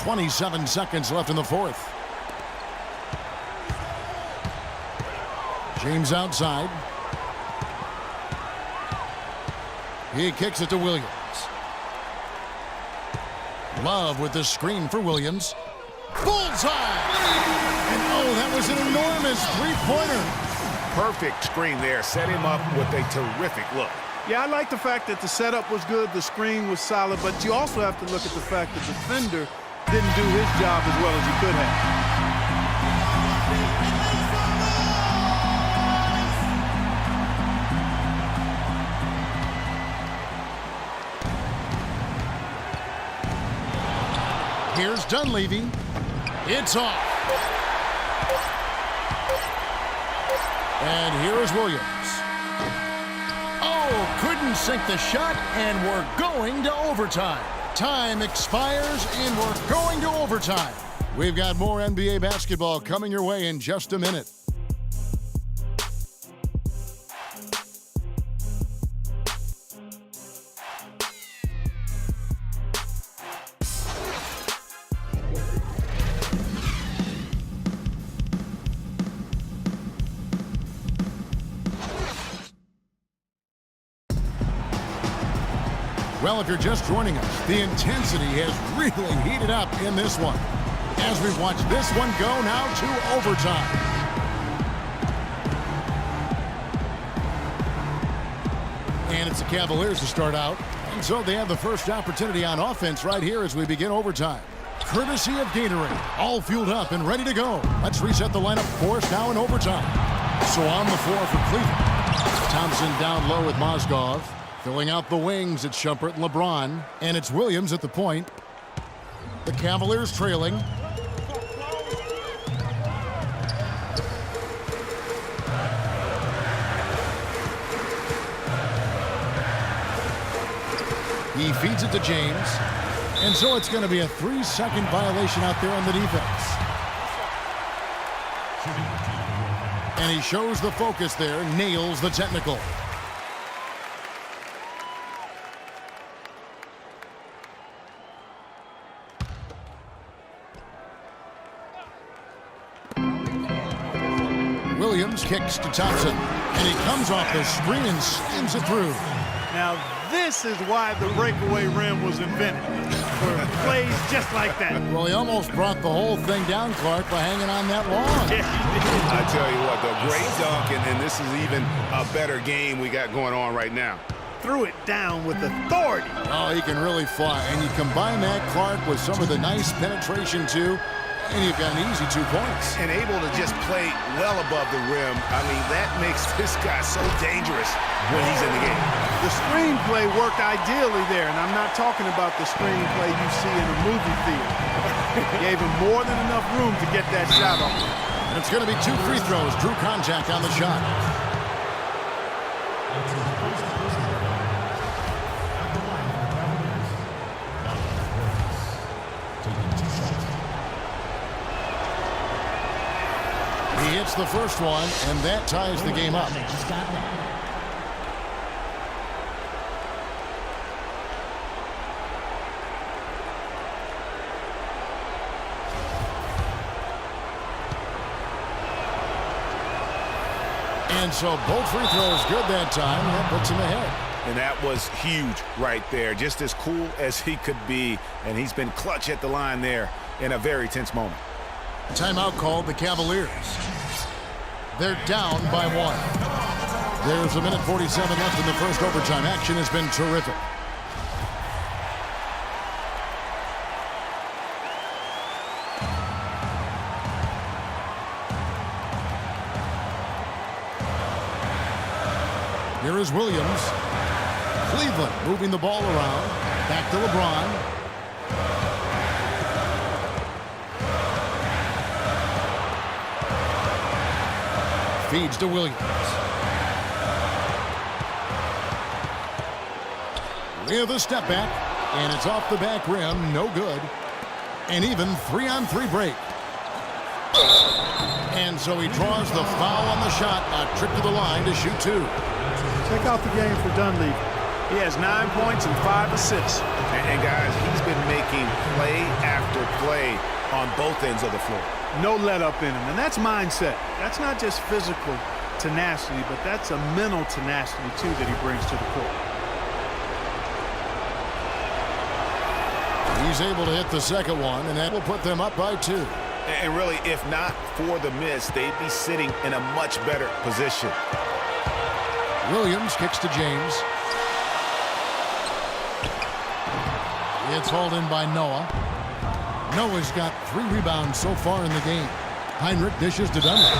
27 seconds left in the fourth. James outside. He kicks it to Williams. Love with the screen for Williams. Bullseye! And oh, that was an enormous three-pointer. Perfect screen there. Set him up with a terrific look. Yeah, I like the fact that the setup was good, the screen was solid, but you also have to look at the fact that the defender didn't do his job as well as he could have. Here's Dunleavy. It's off. And here is Williams. Oh, couldn't sink the shot, and we're going to overtime. Time expires, and we're going to overtime. We've got more NBA basketball coming your way in just a minute. Well, if you're just joining us, the intensity has really heated up in this one. As we watch this one go now to overtime. And it's the Cavaliers to start out. And so they have the first opportunity on offense right here as we begin overtime. Courtesy of Gatorade, all fueled up and ready to go. Let's reset the lineup for us now in overtime. So on the floor for Cleveland. Thompson down low with Mozgov. Filling out the wings, it's Shumpert and LeBron. And it's Williams at the point. The Cavaliers trailing. He feeds it to James. And so it's going to be a 3-second violation out there on the defense. And he shows the focus there, nails the technical. Williams kicks to Thompson, and he comes off the screen and slams it through. Now, this is why the breakaway rim was invented, for plays just like that. Well, he almost brought the whole thing down, Clark, by hanging on that long. Yeah, I tell you what, the great dunk, and this is even a better game we got going on right now. Threw it down with authority. Oh, he can really fly. And you combine that, Clark, with some of the nice penetration, too, and you've got an easy 2 points. And able to just play well above the rim. I mean, that makes this guy so dangerous when he's in the game. The screenplay worked ideally there, and I'm not talking about the screenplay you see in a movie theater. Gave him more than enough room to get that shot off. And it's going to be 2 free throws. Drew contact on the shot. He hits the first one, and that ties the game up. And so both free throws good that time. That puts him ahead. And that was huge right there. Just as cool as he could be. And he's been clutch at the line there in a very tense moment. Timeout called the Cavaliers. They're down by 1. There's a minute 47 left in the first overtime. Action has been terrific. Here is Williams. Cleveland moving the ball around. Back to LeBron. Feeds to Williams. With a step back, and it's off the back rim, no good. And even 3-on-3 break. And so he draws the foul on the shot, a trip to the line to shoot 2. Check out the game for Dunleavy. He has 9 points and 5 assists. And guys, he's been making play after play on both ends of the floor. No let up in him, and that's mindset. That's not just physical tenacity, but that's a mental tenacity, too, that he brings to the court. He's able to hit the second one, and that will put them up by 2. And really, if not for the miss, they'd be sitting in a much better position. Williams kicks to James. It's hauled in by Noah. Noah's got 3 rebounds so far in the game. Heinrich dishes to Dunlap.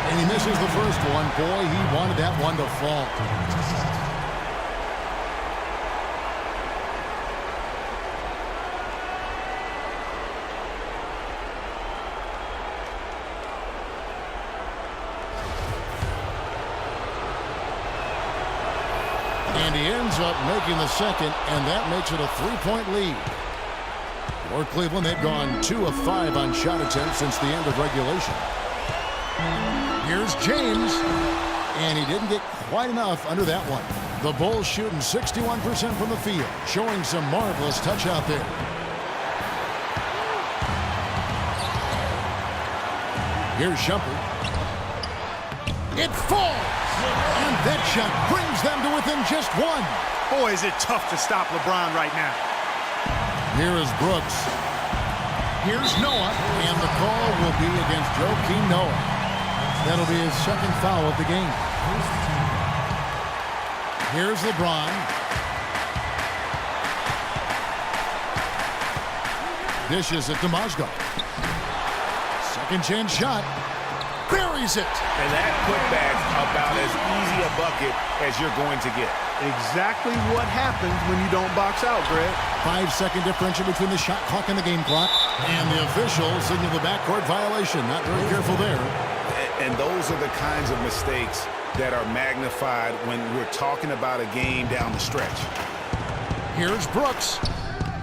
And he misses the first one. Boy, he wanted that one to fall. And he ends up making the second, and that makes it a 3-point lead. For Cleveland, they've gone 2 of 5 on shot attempts since the end of regulation. Here's James, and he didn't get quite enough under that one. The Bulls shooting 61% from the field, showing some marvelous touch out there. Here's Shumpert. It falls! And that shot brings them to within just 1. Boy, is it tough to stop LeBron right now. Here is Brooks. Here's Noah, and the call will be against Joakim Noah. That'll be his second foul of the game. Here's LeBron. Dishes it to Mozgov. Second chance shot. Buries it. And that putback's about as easy a bucket as you're going to get. Exactly what happens when you don't box out, Greg. 5-second differential between the shot clock and the game clock. And the official signaled the backcourt violation. Not very careful there. And those are the kinds of mistakes that are magnified when we're talking about a game down the stretch. Here's Brooks.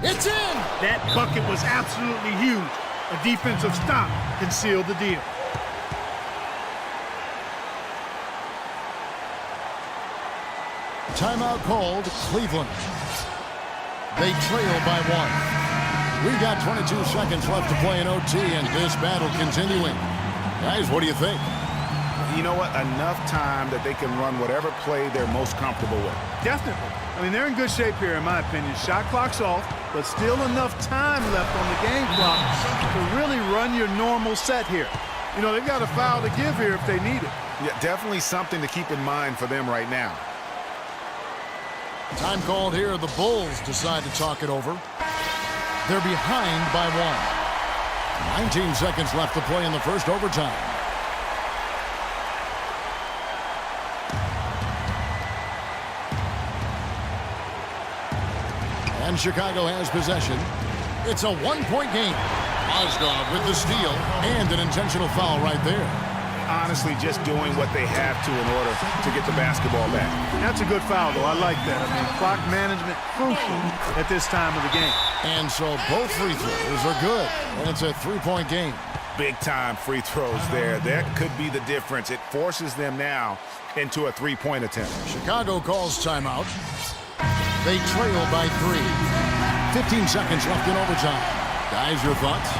It's in! That bucket was absolutely huge. A defensive stop can seal the deal. Timeout called, Cleveland. They trail by 1. We've got 22 seconds left to play in OT, and this battle continuing. Guys, what do you think? You know what? Enough time that they can run whatever play they're most comfortable with. Definitely. I mean, they're in good shape here, in my opinion. Shot clock's off, but still enough time left on the game clock to really run your normal set here. You know, they've got a foul to give here if they need it. Yeah, definitely something to keep in mind for them right now. Time called here. The Bulls decide to talk it over. They're behind by 1. 19 seconds left to play in the first overtime. And Chicago has possession. It's a 1-point game. Mozgov with the steal and an intentional foul right there. Honestly, just doing what they have to in order to get the basketball back. That's a good foul, though. I like that. I mean, clock management crucial at this time of the game. And so both free throws are good, and it's a 3-point game. Big-time free throws there. That could be the difference. It forces them now into a 3-point attempt. Chicago calls timeout. They trail by 3. 15 seconds left in overtime. Guys, your thoughts?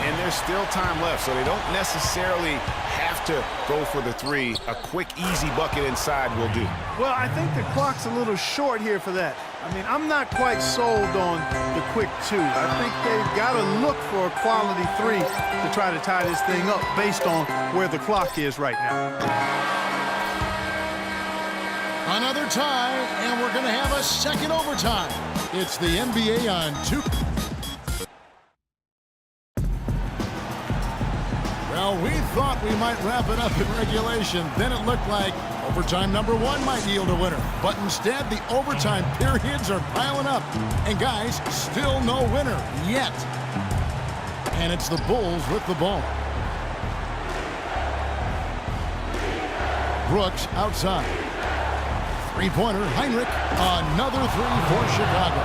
And there's still time left, so they don't necessarily have to go for the 3. A quick, easy bucket inside will do. Well, I think the clock's a little short here for that. I mean, I'm not quite sold on the quick 2. I think they've got to look for a quality 3 to try to tie this thing up based on where the clock is right now. Another tie, and we're going to have a second overtime. It's the NBA on 2. Well, we thought we might wrap it up in regulation. Then it looked like overtime number 1 might yield a winner. But instead, the overtime periods are piling up. And guys, still no winner yet. And it's the Bulls with the ball. Brooks outside. Three-pointer, Heinrich. Another 3 for Chicago.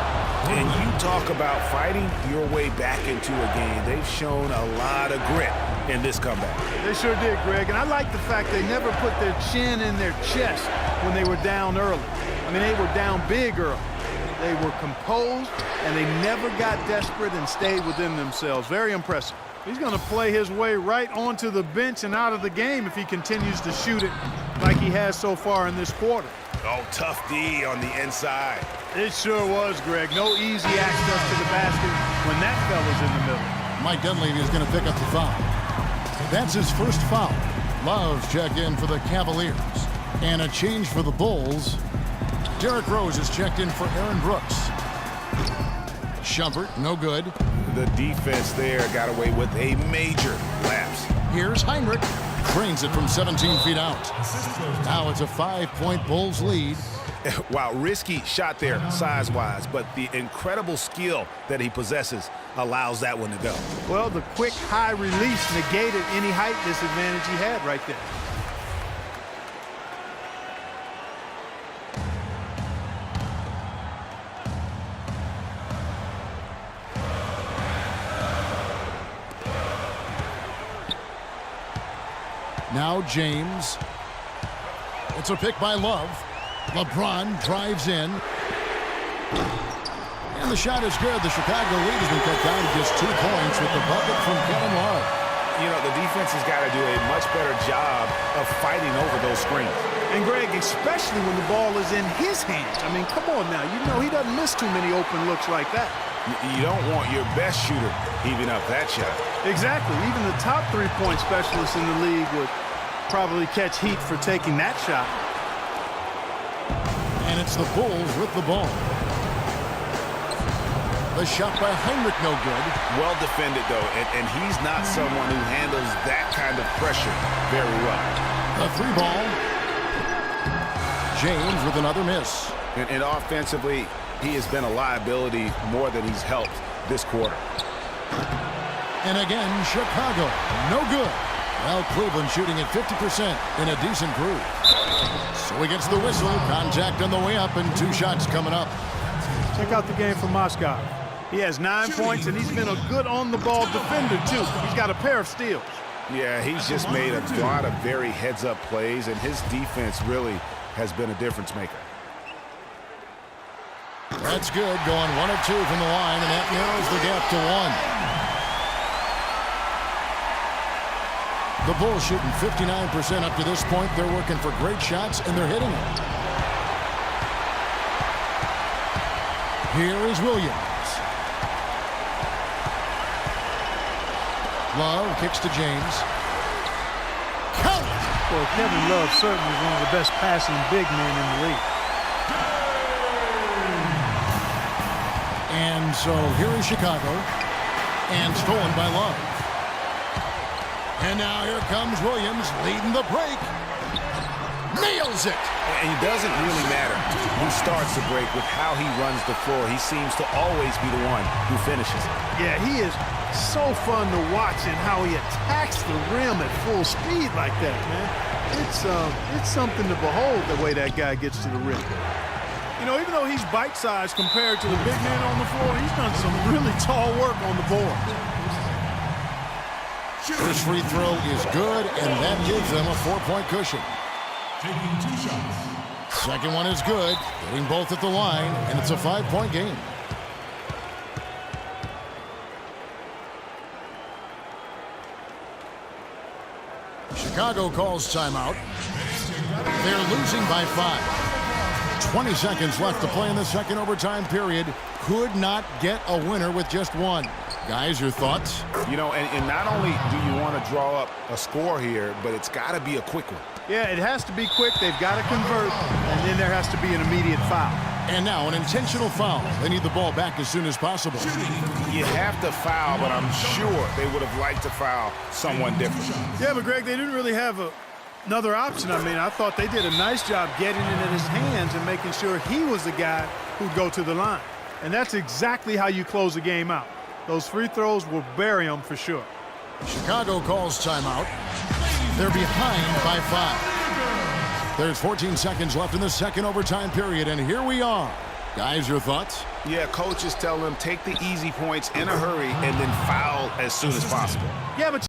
And you talk about fighting your way back into a game. They've shown a lot of grit in this comeback. They sure did, Greg. And I like the fact they never put their chin in their chest when they were down early. I mean, they were down big early. They were composed, and they never got desperate and stayed within themselves. Very impressive. He's going to play his way right onto the bench and out of the game if he continues to shoot it like he has so far in this quarter. Oh, tough D on the inside. It sure was, Greg. No easy access to the basket when that fella's in the middle. Mike Dunleavy is going to pick up the foul. That's his first foul. Love's check in for the Cavaliers. And a change for the Bulls. Derrick Rose is checked in for Aaron Brooks. Shumpert, no good. The defense there got away with a major lapse. Here's Heinrich. Drains it from 17 feet out. Now it's a 5-point Bulls lead. Wow, risky shot there size-wise, but the incredible skill that he possesses allows that one to go. Well, the quick high release negated any height disadvantage he had right there. Now James. It's a pick by Love. LeBron drives in. And the shot is good. The Chicago lead has been cut down to just 2 points with the bucket from Kevin Love. You know, the defense has got to do a much better job of fighting over those screens. And, Greg, especially when the ball is in his hands. I mean, come on now. You know he doesn't miss too many open looks like that. You don't want your best shooter heaving up that shot. Exactly. Even the top 3-point specialists in the league would probably catch heat for taking that shot. And it's the Bulls with the ball. The shot by Heinrich, no good. Well defended, though, and he's not someone who handles that kind of pressure very well. The 3 ball. James with another miss. And offensively, he has been a liability more than he's helped this quarter. And again, Chicago, no good. Well, Cleveland shooting at 50% in a decent groove. So he gets the whistle. Contact on the way up and 2 shots coming up. Check out the game from Moscow. He has 9 points, and he's been a good on-the-ball defender, too. He's got a pair of steals. Yeah, he's just made a lot of very heads-up plays, and his defense really has been a difference maker. That's good. Going 1 of 2 from the line, and that narrows the gap to 1. The Bulls shooting 59% up to this point. They're working for great shots, and they're hitting them. Here is Williams. Love kicks to James. Count! Well, Kevin Love certainly is one of the best passing big men in the league. And so here is Chicago. And stolen by Love. And now here comes Williams leading the break. Nails it. And it doesn't really matter who starts the break with how he runs the floor. He seems to always be the one who finishes it. Yeah, he is so fun to watch and how he attacks the rim at full speed like that, man. It's something to behold the way that guy gets to the rim. You know, even though he's bite-sized compared to the big man on the floor, he's done some really tall work on the board. First free throw is good, and that gives them a 4-point cushion. Taking 2 shots. Second one is good, hitting both at the line, and it's a 5-point game. Chicago calls timeout. They're losing by 5. 20 seconds left to play in the second overtime period. Could not get a winner with just 1. Guys, your thoughts? You know, and not only do you want to draw up a score here, but it's got to be a quick one. Yeah, it has to be quick. They've got to convert, and then there has to be an immediate foul. And now an intentional foul. They need the ball back as soon as possible. You have to foul, but I'm sure they would have liked to foul someone different. Yeah, but Greg, they didn't really have another option. I mean, I thought they did a nice job getting it in his hands and making sure he was the guy who'd go to the line. And that's exactly how you close a game out. Those free throws will bury them for sure. Chicago calls timeout. They're behind by 5. There's 14 seconds left in the second overtime period, and here we are. Guys, your thoughts? Yeah, coaches tell them take the easy points in a hurry and then foul as soon as possible. Yeah, but